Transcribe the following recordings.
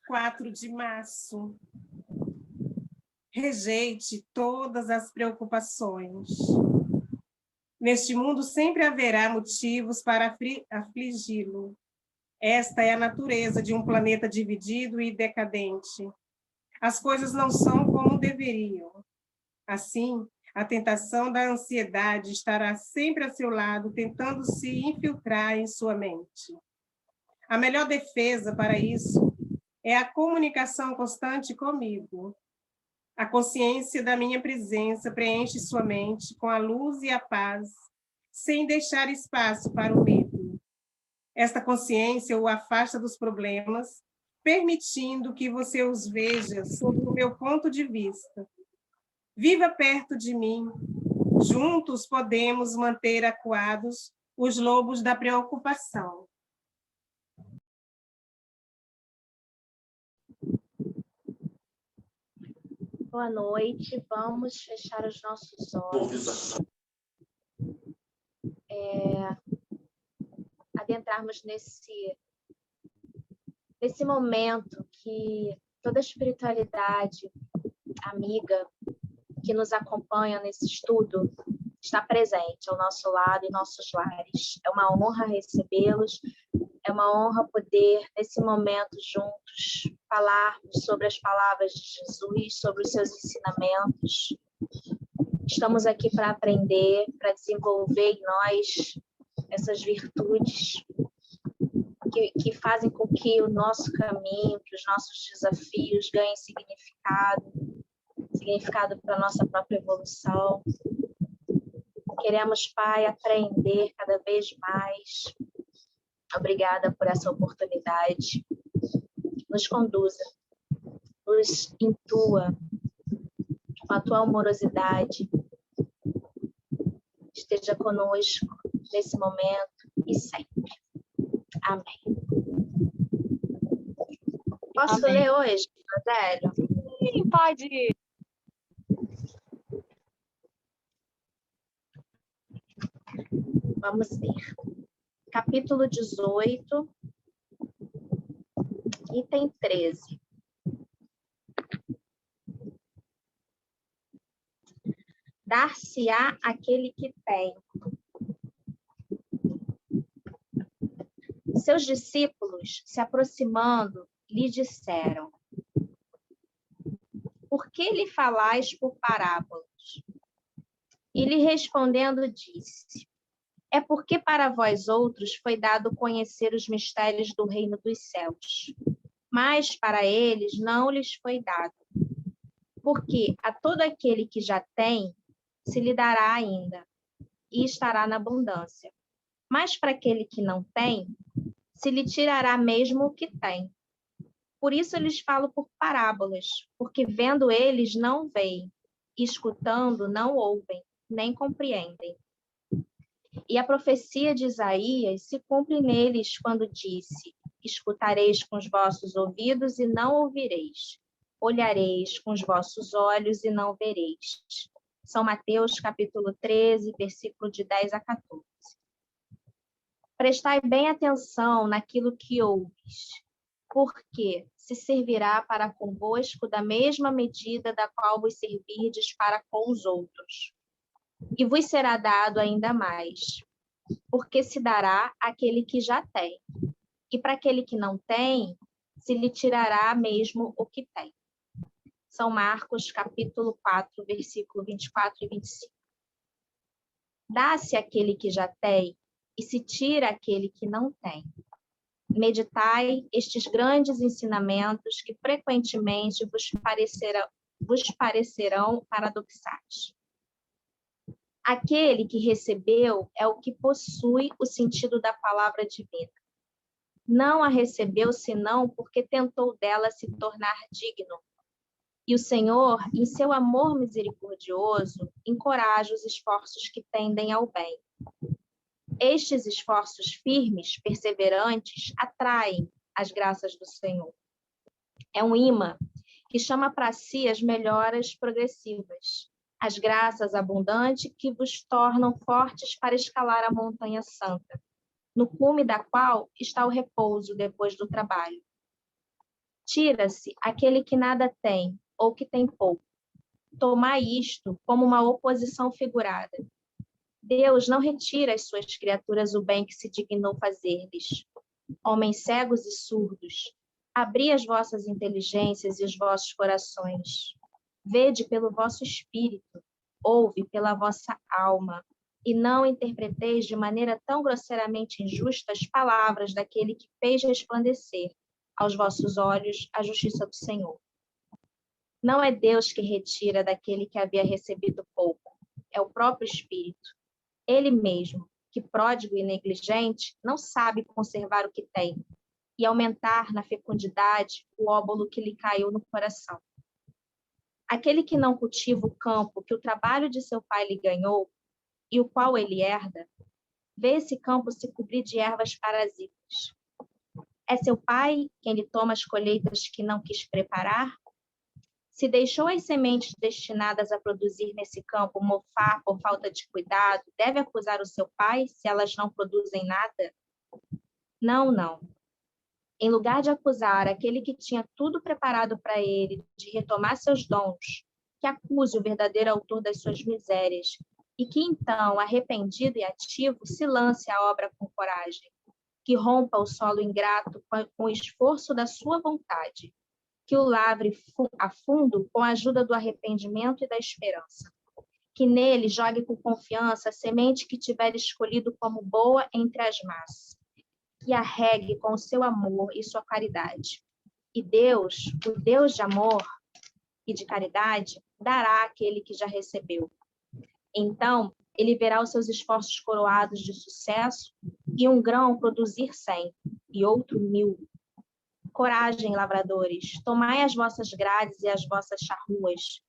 4 de março. Rejeite todas as preocupações. Neste mundo sempre haverá motivos para afligi-lo. Esta é a natureza de um planeta dividido e decadente. As coisas não são como deveriam. Assim, a tentação da ansiedade estará sempre a seu lado, tentando se infiltrar em sua mente. A melhor defesa para isso é a comunicação constante comigo. A consciência da minha presença preenche sua mente com a luz e a paz, sem deixar espaço para o medo. Esta consciência o afasta dos problemas, permitindo que você os veja sob o meu ponto de vista. Viva perto de mim. Juntos podemos manter acuados os lobos da preocupação. Boa noite, vamos fechar os nossos olhos. Adentrarmos nesse momento que toda a espiritualidade amiga que nos acompanha nesse estudo está presente ao nosso lado e nossos lares. É uma honra recebê-los, é uma honra poder, nesse momento, juntos, falarmos sobre as palavras de Jesus, sobre os seus ensinamentos. Estamos aqui para aprender, para desenvolver em nós essas virtudes que fazem com que o nosso caminho, que os nossos desafios ganhem significado para a nossa própria evolução. Queremos, Pai, aprender cada vez mais. Obrigada por essa oportunidade. Nos conduza, nos intua com a tua amorosidade. Esteja conosco nesse momento e sempre. Amém. Posso ler hoje, Adélio? Sim, pode. Vamos ver. Capítulo 18, item 13. Dar-se-á aquele que tem. Seus discípulos, se aproximando, lhe disseram: por que lhe falais por parábolas? E lhe respondendo disse: é porque para vós outros foi dado conhecer os mistérios do reino dos céus, mas para eles não lhes foi dado. Porque a todo aquele que já tem, se lhe dará ainda, e estará na abundância. Mas para aquele que não tem, se lhe tirará mesmo o que tem. Por isso eu lhes falo por parábolas, porque vendo eles não veem, e escutando não ouvem, nem compreendem. E a profecia de Isaías se cumpre neles quando disse: escutareis com os vossos ouvidos e não ouvireis. Olhareis com os vossos olhos e não vereis. São Mateus, capítulo 13, versículo de 10 a 14. Prestai bem atenção naquilo que ouves, porque se servirá para convosco da mesma medida da qual vos servirdes para com os outros. E vos será dado ainda mais, porque se dará àquele que já tem. E para aquele que não tem, se lhe tirará mesmo o que tem. São Marcos, capítulo 4, versículo 24 e 25. Dá-se àquele que já tem, e se tira àquele que não tem. Meditai estes grandes ensinamentos que frequentemente vos parecerão paradoxais. Aquele que recebeu é o que possui o sentido da palavra divina. Não a recebeu senão porque tentou dela se tornar digno. E o Senhor, em seu amor misericordioso, encoraja os esforços que tendem ao bem. Estes esforços firmes, perseverantes, atraem as graças do Senhor. É um imã que chama para si as melhoras progressivas, as graças abundantes que vos tornam fortes para escalar a montanha santa, no cume da qual está o repouso depois do trabalho. Tira-se aquele que nada tem, ou que tem pouco. Tomai isto como uma oposição figurada. Deus não retira às suas criaturas o bem que se dignou fazer-lhes. Homens cegos e surdos, abri as vossas inteligências e os vossos corações. Vede pelo vosso espírito, ouve pela vossa alma, e não interpreteis de maneira tão grosseiramente injusta as palavras daquele que fez resplandecer aos vossos olhos a justiça do Senhor. Não é Deus que retira daquele que havia recebido pouco, é o próprio Espírito. Ele mesmo, que pródigo e negligente, não sabe conservar o que tem e aumentar na fecundidade o óbolo que lhe caiu no coração. Aquele que não cultiva o campo que o trabalho de seu pai lhe ganhou e o qual ele herda, vê esse campo se cobrir de ervas parasitas. É seu pai quem lhe toma as colheitas que não quis preparar? Se deixou as sementes destinadas a produzir nesse campo mofar por falta de cuidado, deve acusar o seu pai se elas não produzem nada? Não, não. Em lugar de acusar aquele que tinha tudo preparado para ele de retomar seus dons, que acuse o verdadeiro autor das suas misérias, e que então, arrependido e ativo, se lance à obra com coragem, que rompa o solo ingrato com o esforço da sua vontade, que o lavre a fundo com a ajuda do arrependimento e da esperança, que nele jogue com confiança a semente que tiver escolhido como boa entre as más, que a regue com o seu amor e sua caridade. E Deus, o Deus de amor e de caridade, dará àquele que já recebeu. Então, ele verá os seus esforços coroados de sucesso e um grão produzir 100 e outro 1000. Coragem, lavradores, tomai as vossas grades e as vossas charruas,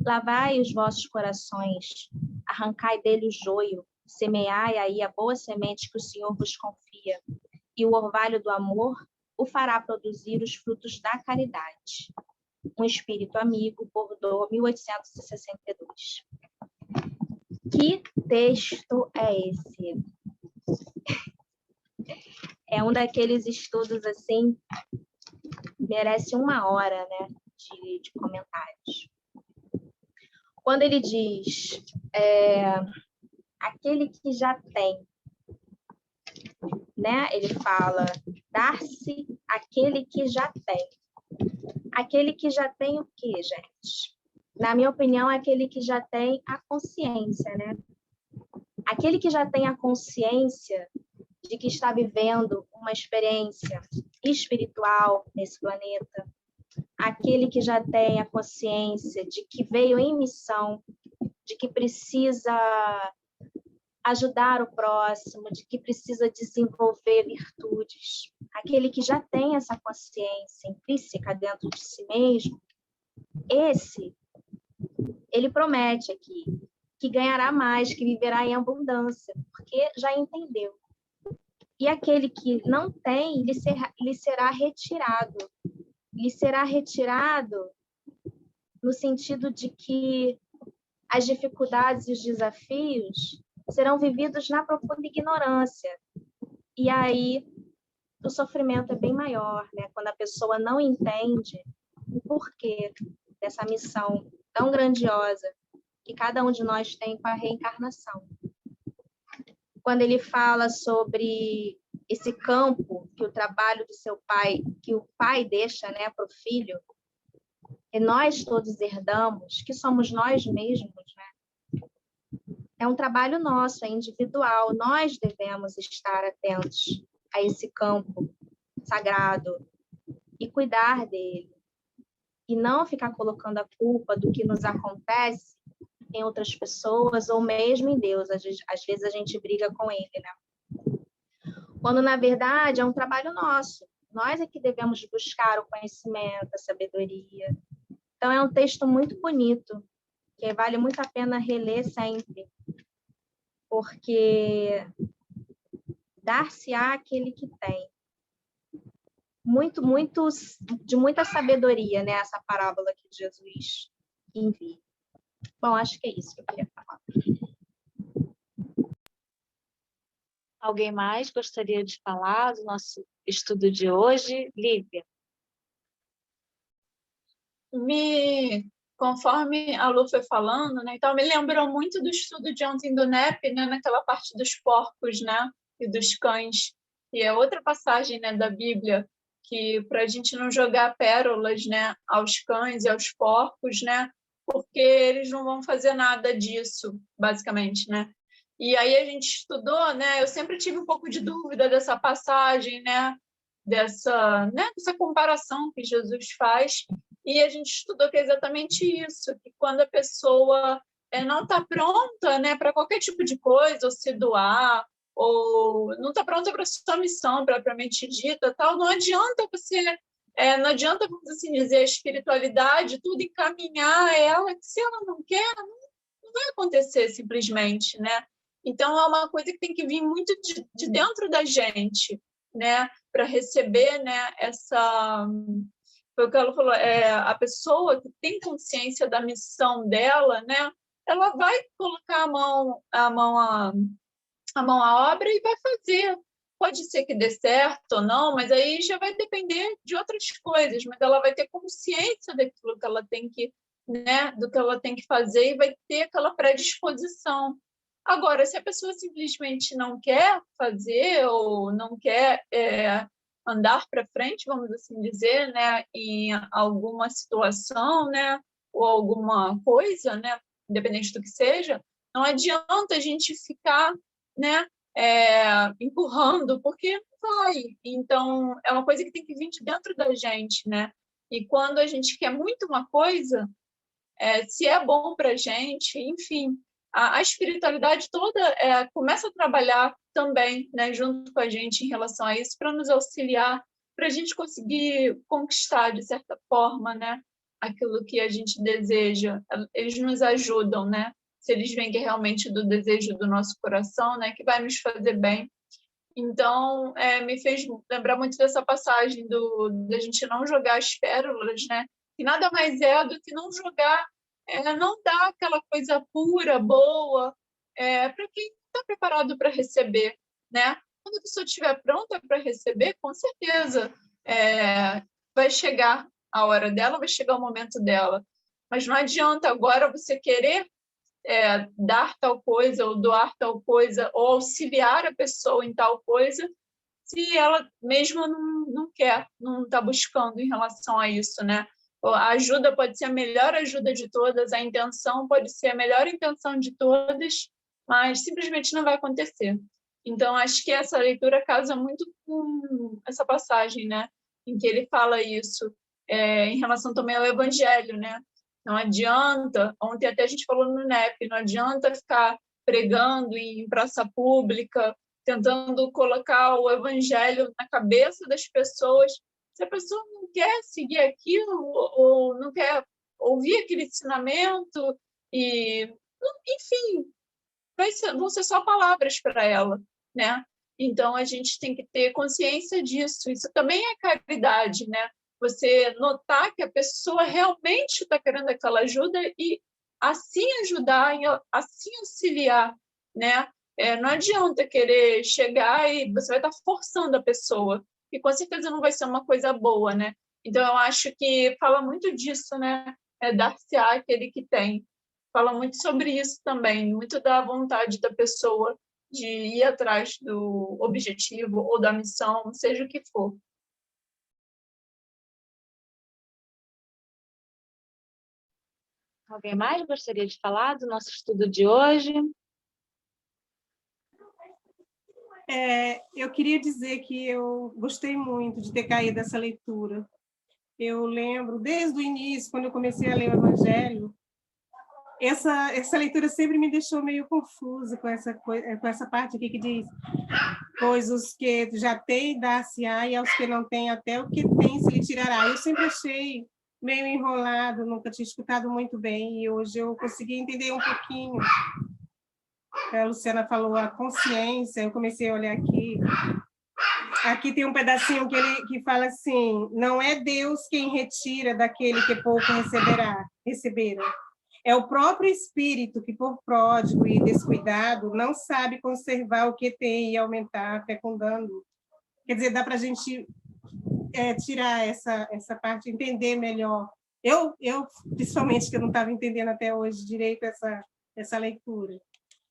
lavai os vossos corações, arrancai dele o joio, semeai aí a boa semente que o Senhor vos confia, e o orvalho do amor o fará produzir os frutos da caridade. Um Espírito Amigo, Bordeaux, 1862. Que texto é esse? É um daqueles estudos, assim, merece 1 hora, né, de comentários. Quando ele diz, aquele que já tem, né, ele fala, dar-se aquele que já tem. Aquele que já tem o quê, gente? Na minha opinião, é aquele que já tem a consciência, né? Aquele que já tem a consciência de que está vivendo uma experiência espiritual nesse planeta, aquele que já tem a consciência de que veio em missão, de que precisa ajudar o próximo, de que precisa desenvolver virtudes, aquele que já tem essa consciência intrínseca dentro de si mesmo, ele promete aqui que ganhará mais, que viverá em abundância, porque já entendeu. E aquele que não tem, lhe será retirado. Lhe será retirado no sentido de que as dificuldades e os desafios serão vividos na profunda ignorância. E aí o sofrimento é bem maior, né? Quando a pessoa não entende o porquê dessa missão tão grandiosa que cada um de nós tem com a reencarnação. Quando ele fala sobre esse campo que o trabalho do seu pai, que o pai deixa, né, para o filho, e nós todos herdamos, que somos nós mesmos, né? É um trabalho nosso, é individual. Nós devemos estar atentos a esse campo sagrado e cuidar dele. E não ficar colocando a culpa do que nos acontece em outras pessoas ou mesmo em Deus. Às vezes a gente briga com ele, né? Quando, na verdade, é um trabalho nosso. Nós é que devemos buscar o conhecimento, a sabedoria. Então, é um texto muito bonito, que vale muito a pena reler sempre, porque dar-se-á aquele que tem. De muita sabedoria, né, essa parábola que Jesus envia. Bom, acho que é isso que eu queria falar. Alguém mais gostaria de falar do nosso estudo de hoje? Lívia. Conforme a Lu foi falando, né, então me lembrou muito do estudo de ontem do NEP, né, naquela parte dos porcos, né, e dos cães. E é outra passagem, né, da Bíblia, que para a gente não jogar pérolas, né, aos cães e aos porcos, né, porque eles não vão fazer nada disso, basicamente, né. E aí a gente estudou, né, eu sempre tive um pouco de dúvida dessa passagem, né, dessa comparação que Jesus faz, e a gente estudou que é exatamente isso, que quando a pessoa não está pronta, né, para qualquer tipo de coisa, ou se doar, ou não está pronta para a sua missão propriamente dita, tal, não adianta não adianta, vamos assim dizer, a espiritualidade, tudo encaminhar ela, que se ela não quer, não vai acontecer simplesmente, né? Então, é uma coisa que tem que vir muito de dentro da gente, né, para receber, né, foi o que ela falou, a pessoa que tem consciência da missão dela, né, ela vai colocar a mão à obra e vai fazer. Pode ser que dê certo ou não, mas aí já vai depender de outras coisas, mas ela vai ter consciência daquilo que ela tem que, né, do que ela tem que fazer e vai ter aquela predisposição. Agora, se a pessoa simplesmente não quer fazer ou não quer andar para frente, vamos assim dizer, né, em alguma situação, né, ou alguma coisa, né, independente do que seja, não adianta a gente ficar, né, empurrando, porque não vai. Então, é uma coisa que tem que vir de dentro da gente, né? E quando a gente quer muito uma coisa, se é bom para a gente, enfim, a espiritualidade toda começa a trabalhar também, né, junto com a gente em relação a isso, para nos auxiliar, para a gente conseguir conquistar, de certa forma, né, aquilo que a gente deseja. Eles nos ajudam, né? Se eles veem que é realmente do desejo do nosso coração, né, que vai nos fazer bem. Então, me fez lembrar muito dessa passagem da gente não jogar as pérolas, né? Que nada mais é do que não jogar, não dar aquela coisa pura, boa, para quem está preparado para receber, né? Quando a pessoa estiver pronta para receber, com certeza vai chegar a hora dela, vai chegar o momento dela. Mas não adianta agora você querer dar tal coisa, ou doar tal coisa, ou auxiliar a pessoa em tal coisa, se ela mesma não quer, não está buscando em relação a isso, né? A ajuda pode ser a melhor ajuda de todas, a intenção pode ser a melhor intenção de todas, mas simplesmente não vai acontecer. Então, acho que essa leitura casa muito com essa passagem, né? Em que ele fala isso, em relação também ao Evangelho, né? Não adianta, ontem até a gente falou no NEP, não adianta ficar pregando em praça pública, tentando colocar o evangelho na cabeça das pessoas. Se a pessoa não quer seguir aquilo ou não quer ouvir aquele ensinamento, enfim, vão ser só palavras para ela, né? Então, a gente tem que ter consciência disso. Isso também é caridade, né? Você notar que a pessoa realmente está querendo aquela ajuda e assim ajudar, assim auxiliar, né? Não adianta querer chegar e você vai estar forçando a pessoa, e com certeza não vai ser uma coisa boa, né? Então, eu acho que fala muito disso, né? Dar-se-á aquele que tem. Fala muito sobre isso também, muito da vontade da pessoa de ir atrás do objetivo ou da missão, seja o que for. Alguém mais gostaria de falar do nosso estudo de hoje? Eu queria dizer que eu gostei muito de ter caído dessa leitura. Eu lembro, desde o início, quando eu comecei a ler o Evangelho, essa leitura sempre me deixou meio confusa com essa parte aqui que diz: pois os que já têm, dar-se-á, e aos que não têm, até o que tem se lhe tirará. Eu sempre achei meio enrolado, nunca tinha escutado muito bem, e hoje eu consegui entender um pouquinho. A Luciana falou a consciência, eu comecei a olhar aqui. Aqui tem um pedacinho que fala assim: não é Deus quem retira daquele que pouco receberá. É o próprio espírito que, por pródigo e descuidado, não sabe conservar o que tem e aumentar, fecundando. Quer dizer, dá para a gente tirar essa parte, entender melhor eu principalmente, que eu não estava entendendo até hoje direito essa leitura.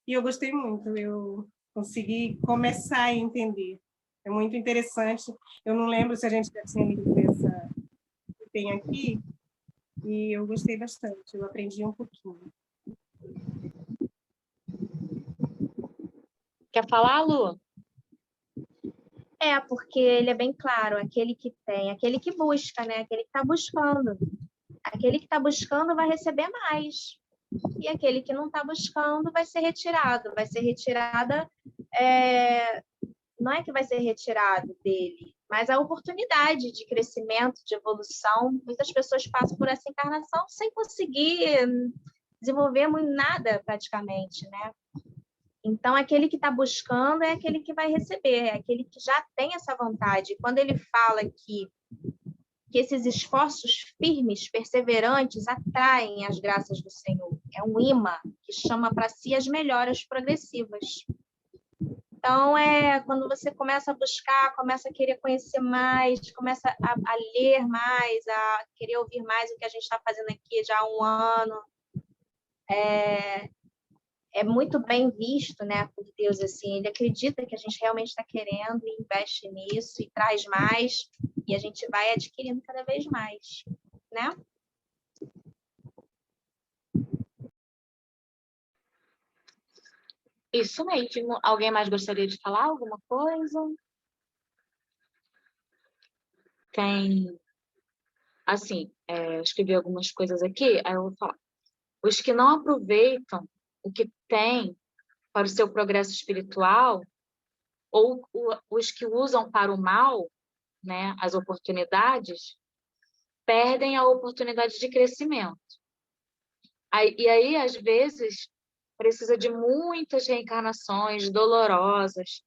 E eu gostei muito, eu consegui começar a entender. É muito interessante. Eu não lembro se a gente já tinha lido essa que tem aqui, e eu gostei bastante, eu aprendi um pouquinho. Quer falar, Lu? Porque ele é bem claro, aquele que tem, aquele que busca, né? Aquele que está buscando. Aquele que está buscando vai receber mais. E aquele que não está buscando vai ser retirado. Vai ser retirada, não é que vai ser retirado dele, mas a oportunidade de crescimento, de evolução. Muitas pessoas passam por essa encarnação sem conseguir desenvolver muito nada, praticamente, né? Então, aquele que está buscando é aquele que vai receber, é aquele que já tem essa vontade. Quando ele fala que esses esforços firmes, perseverantes, atraem as graças do Senhor. É um imã que chama para si as melhoras progressivas. Então, quando você começa a buscar, começa a querer conhecer mais, começa a ler mais, a querer ouvir mais o que a gente está fazendo aqui já há um ano, é muito bem visto, né, por Deus, assim, ele acredita que a gente realmente está querendo e investe nisso e traz mais, e a gente vai adquirindo cada vez mais, né? Isso mesmo. Alguém mais gostaria de falar alguma coisa? Tem, assim, escrevi algumas coisas aqui, aí eu vou falar. Os que não aproveitam o que têm para o seu progresso espiritual, ou os que usam para o mal, né, as oportunidades, perdem a oportunidade de crescimento. E aí, às vezes, precisa de muitas reencarnações dolorosas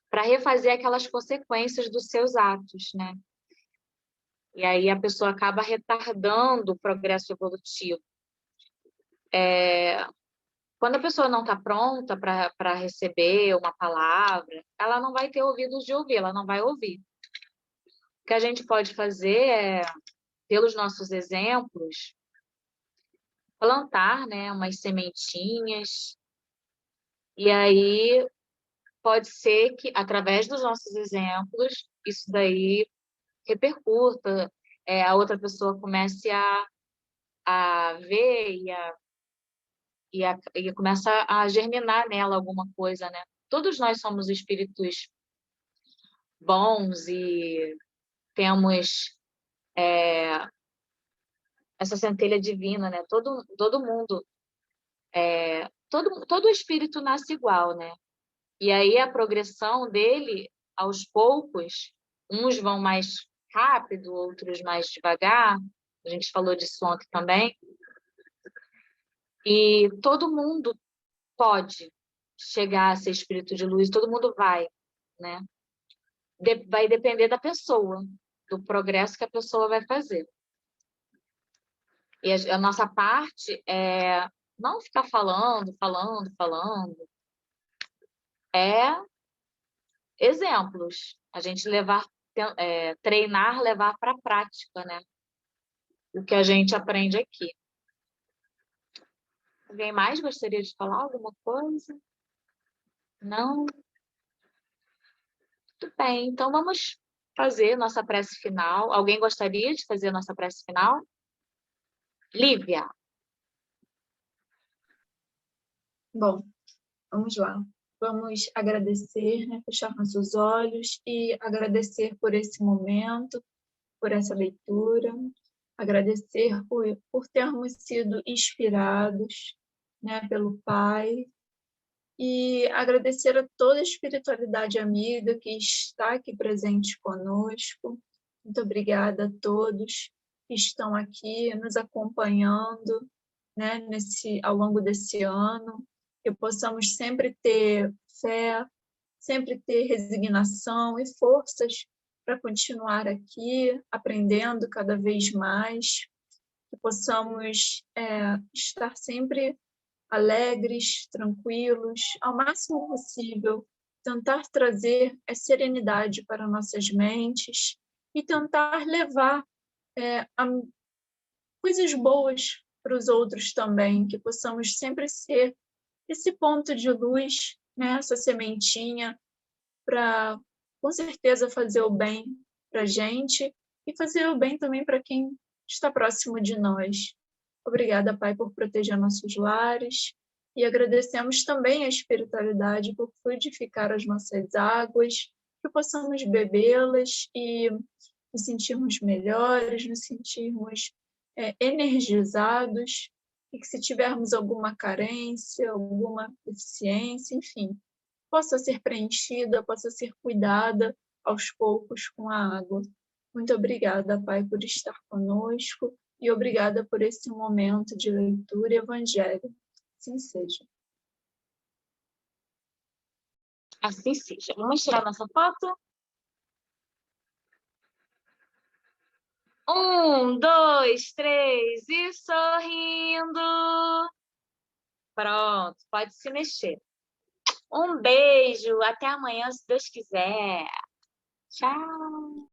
para refazer aquelas consequências dos seus atos, né? E aí a pessoa acaba retardando o progresso evolutivo. Quando a pessoa não está pronta para receber uma palavra, ela não vai ter ouvidos de ouvir, ela não vai ouvir. O que a gente pode fazer é, pelos nossos exemplos, plantar, né, umas sementinhas, e aí pode ser que, através dos nossos exemplos, isso daí repercuta, a outra pessoa comece a ver e começa a germinar nela alguma coisa, né? Todos nós somos espíritos bons e temos essa centelha divina, né? Todo mundo, todo espírito nasce igual, né? E aí a progressão dele, aos poucos, uns vão mais rápido, outros mais devagar. A gente falou disso ontem também. E todo mundo pode chegar a ser espírito de luz, todo mundo vai, né? Vai depender da pessoa, do progresso que a pessoa vai fazer. E a nossa parte é não ficar falando. É exemplos. A gente treinar, levar para a prática, né? O que a gente aprende aqui. Alguém mais gostaria de falar alguma coisa? Não? Tudo bem, então vamos fazer nossa prece final. Alguém gostaria de fazer nossa prece final? Lívia. Bom, vamos lá. Vamos agradecer, né? Fechar nossos olhos e agradecer por esse momento, por essa leitura, agradecer por termos sido inspirados, né, pelo Pai, e agradecer a toda a espiritualidade amiga que está aqui presente conosco. Muito obrigada a todos que estão aqui nos acompanhando, né, ao longo desse ano, que possamos sempre ter fé, sempre ter resignação e forças para continuar aqui, aprendendo cada vez mais, que possamos estar sempre alegres, tranquilos, ao máximo possível, tentar trazer a serenidade para nossas mentes e tentar levar coisas boas para os outros também, que possamos sempre ser esse ponto de luz, né? Essa sementinha para, com certeza, fazer o bem para a gente e fazer o bem também para quem está próximo de nós. Obrigada, Pai, por proteger nossos lares e agradecemos também a espiritualidade por fluidificar as nossas águas, que possamos bebê-las e nos sentirmos melhores, nos sentirmos energizados, e que se tivermos alguma carência, alguma deficiência, enfim, possa ser preenchida, possa ser cuidada aos poucos com a água. Muito obrigada, Pai, por estar conosco e obrigada por esse momento de leitura e evangelho. Assim seja. Assim seja. Vamos tirar nossa foto? 1, 2, 3 e sorrindo. Pronto, pode se mexer. Um beijo, até amanhã, se Deus quiser. Tchau.